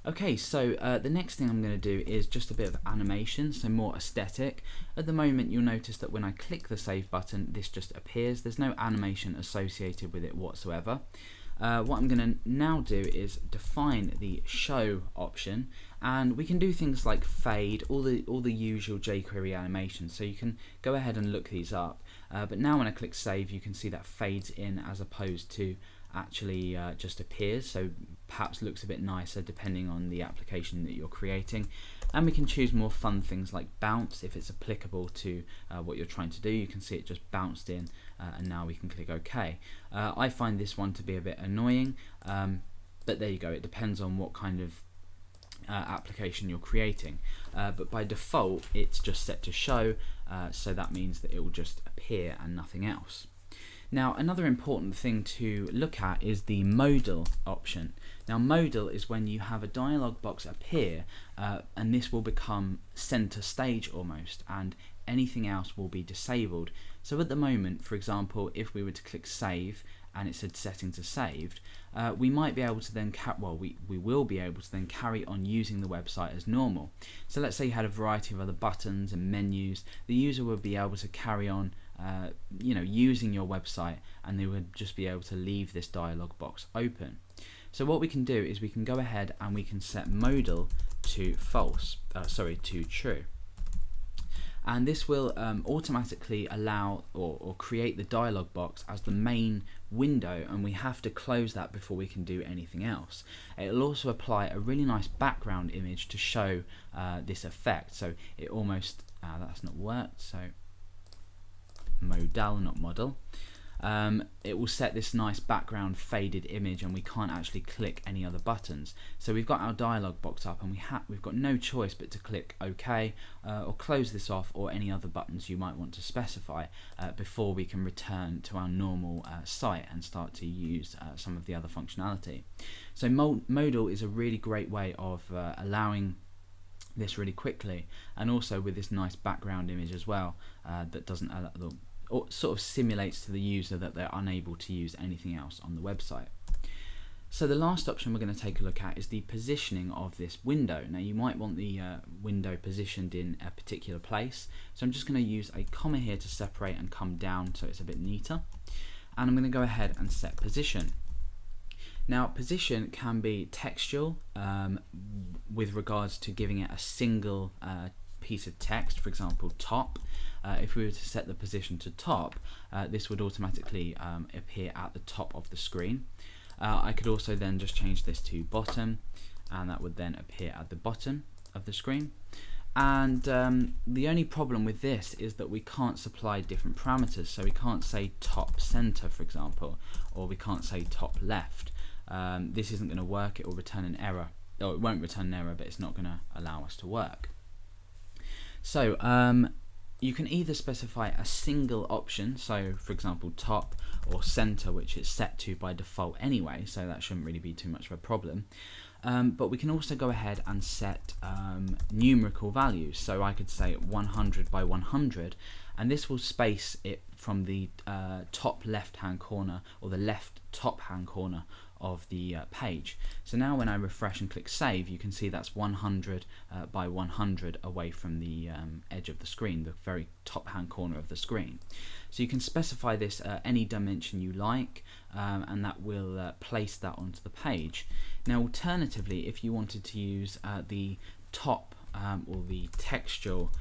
Okay, so the next thing I'm going to do is just a bit of animation, so more aesthetic. At the moment you'll notice that when I click the save button, this just appears. There's no animation associated with it whatsoever. What I'm going to now do is define the show option, and we can do things like fade, all the usual jQuery animations, so you can go ahead and look these up. But now when I click save, you can see that fades in as opposed to actually just appears, so perhaps looks a bit nicer depending on the application that you're creating. And we can choose more fun things like bounce if it's applicable to what you're trying to do. You can see it just bounced in, and now we can click OK. I find this one to be a bit annoying, but there you go, it depends on what kind of application you're creating, but by default it's just set to show, so that means that it will just appear and nothing else. Now another important thing to look at is the modal option. Now modal is when you have a dialog box appear, and this will become center stage almost, and anything else will be disabled. So at the moment, for example, if we were to click save and it said setting to saved, we might be able to then we will be able to then carry on using the website as normal. So let's say you had a variety of other buttons and menus, the user would be able to carry on using your website, and they would just be able to leave this dialog box open. So what we can do is we can go ahead and we can set modal to to true. And this will automatically allow or create the dialog box as the main window, and we have to close that before we can do anything else. It will also apply a really nice background image to show this effect. So it almost, that's not worked, so modal, not model. It will set this nice background faded image, and we can't actually click any other buttons. So we've got our dialog box up, and we've got no choice but to click OK or close this off, or any other buttons you might want to specify before we can return to our normal site and start to use some of the other functionality. So modal is a really great way of allowing this really quickly, and also with this nice background image as well, that doesn't or sort of simulates to the user that they're unable to use anything else on the website. So the last option we're going to take a look at is the positioning of this window. Now you might want the window positioned in a particular place, so I'm just going to use a comma here to separate and come down so it's a bit neater, and I'm going to go ahead and set position. Now position can be textual with regards to giving it a single piece of text, for example top. If we were to set the position to top, this would automatically appear at the top of the screen. I could also then just change this to bottom, and that would then appear at the bottom of the screen. And the only problem with this is that we can't supply different parameters, so we can't say top center, for example, or we can't say top left. This isn't going to work. It will return an error, or it won't return an error, but it's not going to allow us to work. So you can either specify a single option, so for example top or center, which is set to by default anyway, so that shouldn't really be too much of a problem. But we can also go ahead and set numerical values, so I could say 100 by 100, and this will space it from the top left hand corner, or the left top hand corner of the page. So now when I refresh and click save, you can see that's 100 by 100 away from the edge of the screen, the very top hand corner of the screen. So you can specify this any dimension you like, and that will place that onto the page. Now alternatively, if you wanted to use the top or the textual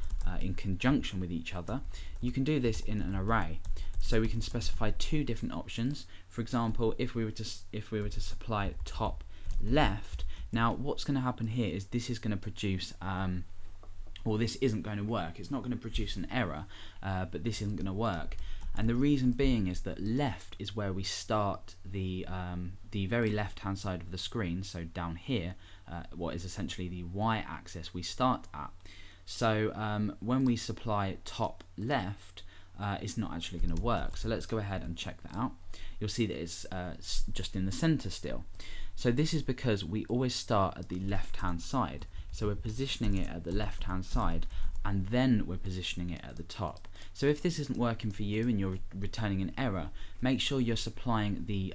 in conjunction with each other, you can do this in an array. So we can specify two different options. For example, if we were to supply top left, now what's going to happen here is this is going to produce or this isn't going to work. It's not going to produce an error, but this isn't going to work. And the reason being is that left is where we start the very left hand side of the screen, so down here, what is essentially the y-axis we start at. So when we supply top left, it's not actually going to work. So let's go ahead and check that out. You'll see that it's just in the center still. So this is because we always start at the left hand side. So we're positioning it at the left hand side, and then we're positioning it at the top. So if this isn't working for you and you're returning an error, make sure you're supplying the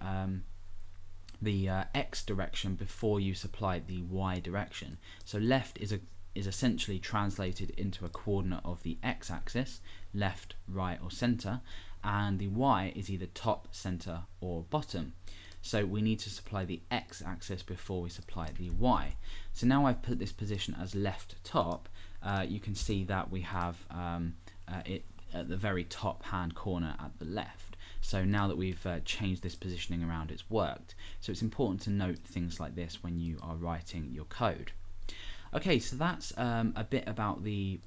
X direction before you supply the Y direction. So left is essentially translated into a coordinate of the X axis, left, right or center, and the Y is either top, center or bottom. So we need to supply the X axis before we supply the Y. So now I've put this position as left top. You can see that we have it at the very top hand corner at the left. So now that we've changed this positioning around, it's worked. So it's important to note things like this when you are writing your code. Okay, so that's a bit about the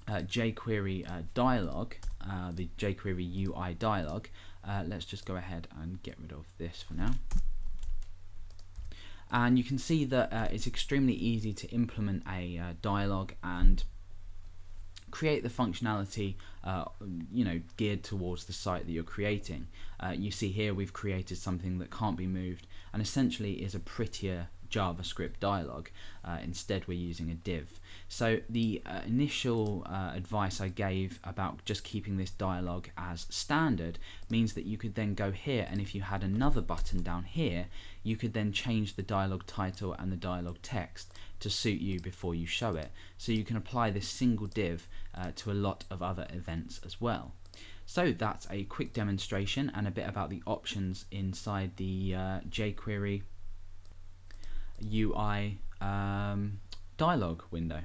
jQuery dialog, the jQuery UI dialog. Let's just go ahead and get rid of this for now. And you can see that it's extremely easy to implement a dialog and create the functionality geared towards the site that you're creating. You see here we've created something that can't be moved and essentially is a prettier JavaScript dialog. Instead we're using a div. So the initial advice I gave about just keeping this dialog as standard means that you could then go here, and if you had another button down here, you could then change the dialog title and the dialog text to suit you before you show it. So you can apply this single div to a lot of other events as well. So that's a quick demonstration and a bit about the options inside the jQuery UI dialog window.